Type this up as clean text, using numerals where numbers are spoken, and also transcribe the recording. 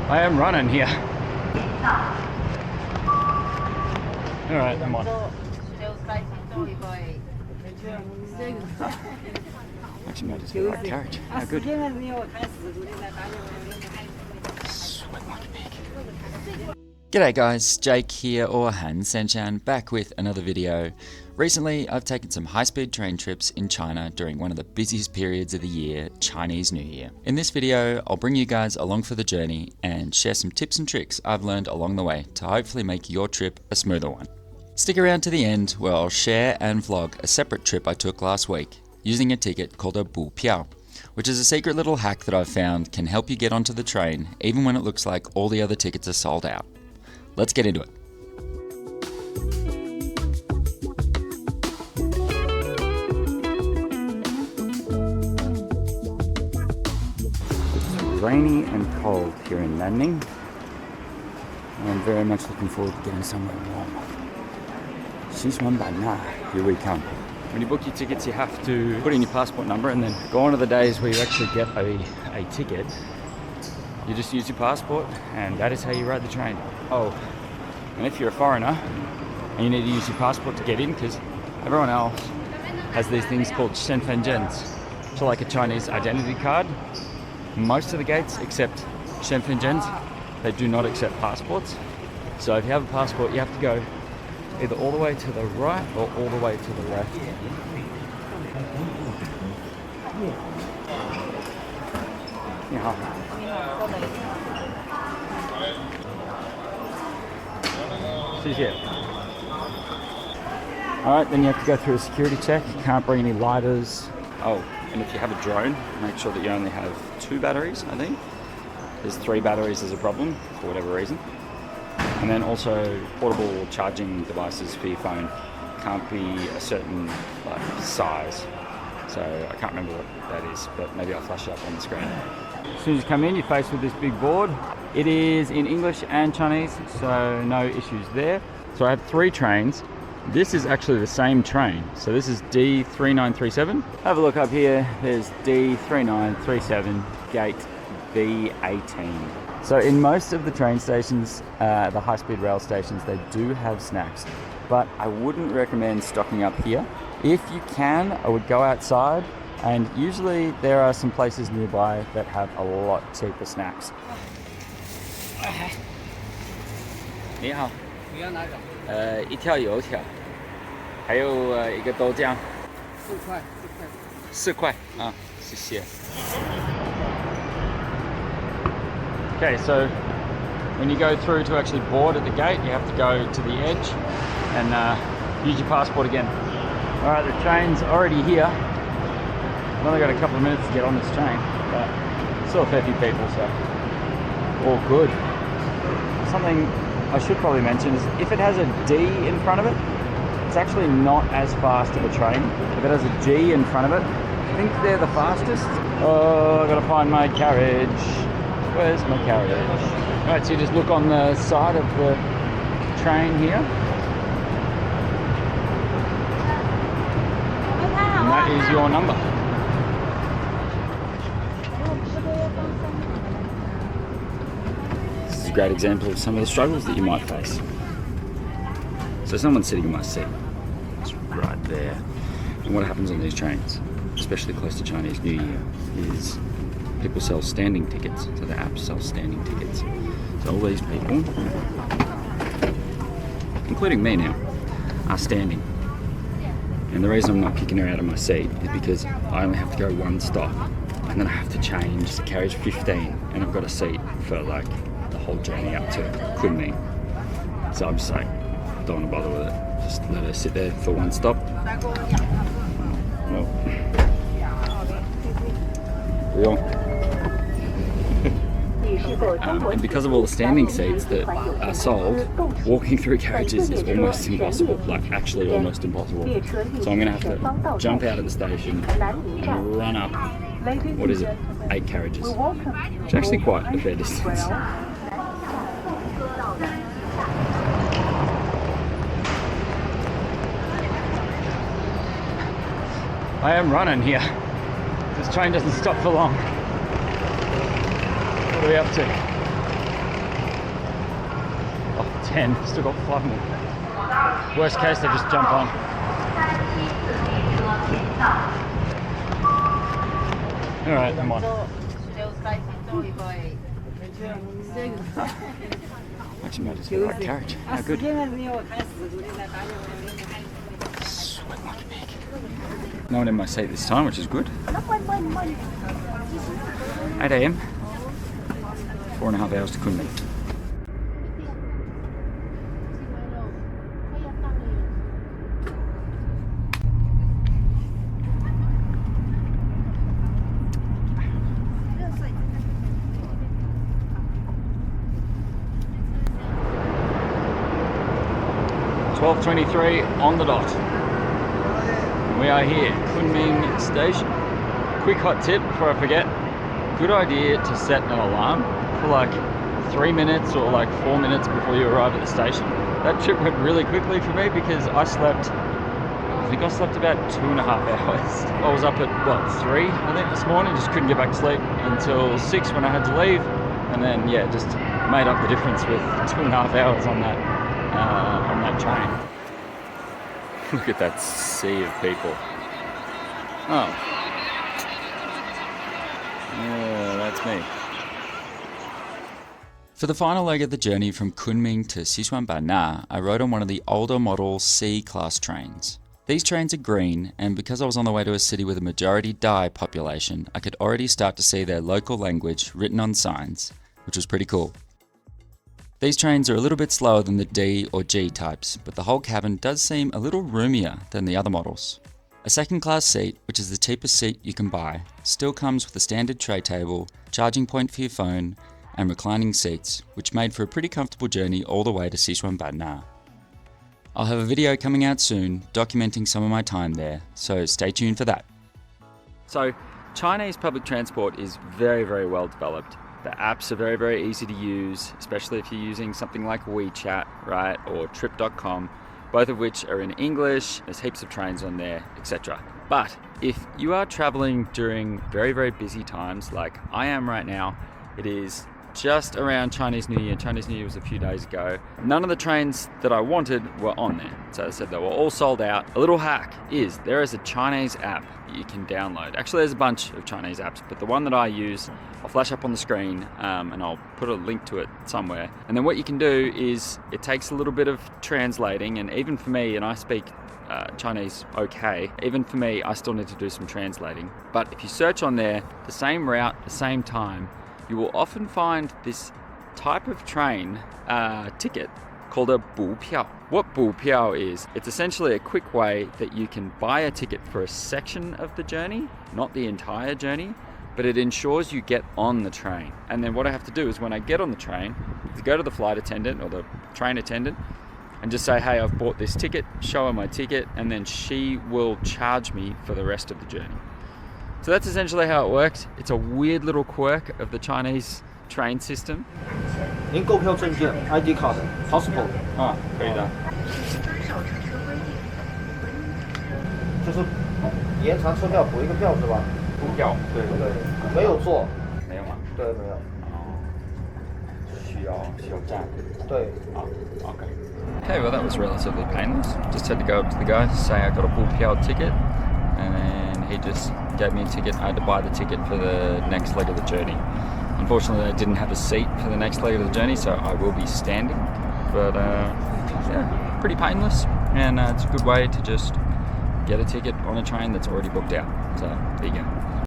I am running here. Alright, come on. Actually, might just get the right carriage. How good. Sweat like a pig. G'day guys, Jake here, or Hansen back with another video. Recently, I've taken some high-speed train trips in China during one of the busiest periods of the year, Chinese New Year. In this video, I'll bring you guys along for the journey and share some tips and tricks I've learned along the way to hopefully make your trip a smoother one. Stick around to the end where I'll share and vlog a separate trip I took last week using a ticket called a Bu Piao, which is a secret little hack that I've found can help you get onto the train even when it looks like all the other tickets are sold out. Let's get into it. It's rainy and cold here in Nanning. I'm very much looking forward to getting somewhere warm. Here we come. When you book your tickets, you have to put in your passport number and then go on to the days where you actually get a ticket. You just use your passport and that is how you ride the train. Oh, and if you're a foreigner and you need to use your passport to get in, because everyone else has these things called shenfenjens, which are like a Chinese identity card. Most of the gates accept shenfenjens. They do not accept passports. So if you have a passport, you have to go either all the way to the right or all the way to the left. Alright, then you have to go through a security check. You can't bring any lighters. Oh, and if you have a drone, make sure that you only have 2 batteries, I think. There's 3 batteries as a problem, for whatever reason. And then also portable charging devices for your phone can't be a certain size. So I can't remember what that is, but maybe I'll flash it up on the screen. As soon as you come in, you're faced with this big board. It is in English and Chinese, so no issues there. So I have 3 trains. This is actually the same train. So this is D3937. Have a look up here. There's D3937, gate B18. So in most of the train stations, the high-speed rail stations, they do have snacks, but I wouldn't recommend stocking up here. If you can, I would go outside, and usually there are some places nearby that have a lot cheaper snacks. 你好，你要哪个？一条油条，还有一个豆浆。4块啊，谢谢。Okay, so when you go through to actually board at the gate, you have to go to the edge and use your passport again. Alright, the train's already here. I've only got a couple of minutes to get on this train, but still a fair few people, so all good. Something I should probably mention is if it has a D in front of it, it's actually not as fast of a train. If it has a G in front of it, I think they're the fastest. Oh, I've got to find my carriage. Where's my carriage? Alright, so you just look on the side of the train here. And that is your number. This is a great example of some of the struggles that you might face. So someone's sitting in my seat. It's right there. And what happens on these trains, especially close to Chinese New Year, is people sell standing tickets. So the app sells standing tickets. So all these people, including me now, are standing. And the reason I'm not kicking her out of my seat is because I only have to go 1 stop and then I have to change to carriage 15 and I've got a seat for like the whole journey up to Kunming. So I'm just like, don't want to bother with it. Just let her sit there for 1 stop. Well, and because of all the standing seats that are sold, walking through carriages is almost impossible, like actually almost impossible. So I'm going to have to jump out of the station and run up, what is it, 8 carriages, which is actually quite a fair distance. I am running here. This train doesn't stop for long. What are we up to? 10. Still got 5 more. Worst case, they just jump on. Alright, I'm on. Actually, might just go like carriage. How good. Sweat like a pig. No one in my seat this time, which is good. 8 AM. 4.5 hours to Kunming. $12.23 on the dot. We are here, Kunming Station. Quick hot tip before I forget. Good idea to set an alarm for like 3 minutes or like 4 minutes before you arrive at the station. That trip went really quickly for me because I think I slept about 2.5 hours. I was up at, 3 I think this morning, just couldn't get back to sleep until 6 when I had to leave. And then, yeah, just made up the difference with 2.5 hours on that train. Look at that sea of people. Oh. Yeah, that's me. For the final leg of the journey from Kunming to Xishuangbanna, I rode on one of the older model C-class trains. These trains are green, and because I was on the way to a city with a majority Dai population, I could already start to see their local language written on signs, which was pretty cool. These trains are a little bit slower than the D or G types, but the whole cabin does seem a little roomier than the other models. A second class seat, which is the cheapest seat you can buy, still comes with a standard tray table, charging point for your phone, and reclining seats, which made for a pretty comfortable journey all the way to Xishuangbanna. I'll have a video coming out soon documenting some of my time there, so stay tuned for that. So, Chinese public transport is very, very well developed. The apps are very, very easy to use, especially if you're using something like WeChat, right, or Trip.com, both of which are in English. There's heaps of trains on there, etc. But if you are traveling during very, very busy times, like I am right now, it is just around Chinese New Year. Chinese New Year was a few days ago. None of the trains that I wanted were on there. So I said they were all sold out. A little hack is there is a Chinese app that you can download. Actually, there's a bunch of Chinese apps, but the one that I use, I'll flash up on the screen and I'll put a link to it somewhere. And then what you can do is it takes a little bit of translating, and even for me, and I speak Chinese okay, even for me, I still need to do some translating. But if you search on there, the same route, the same time, you will often find this type of train ticket called a Bu Piao. What Bu Piao is, it's essentially a quick way that you can buy a ticket for a section of the journey, not the entire journey, but it ensures you get on the train. And then what I have to do is when I get on the train, to go to the flight attendant or the train attendant and just say, hey, I've bought this ticket, show her my ticket, and then she will charge me for the rest of the journey. So that's essentially how it works. It's a weird little quirk of the Chinese train system. 您购票证件 ID card passport 啊，可以的。就是延长车票补一个票是吧？补票，对对，没有坐，没有吗？对，没有。需要站。对。啊 ，OK. Okay, well that was relatively painless. Just had to go up to the guy, say I got a Bu Piao ticket, and then he just gave me a ticket. I had to buy the ticket for the next leg of the journey. Unfortunately, I didn't have a seat for the next leg of the journey, so I will be standing. But yeah, pretty painless, and it's a good way to just get a ticket on a train that's already booked out. So there you go.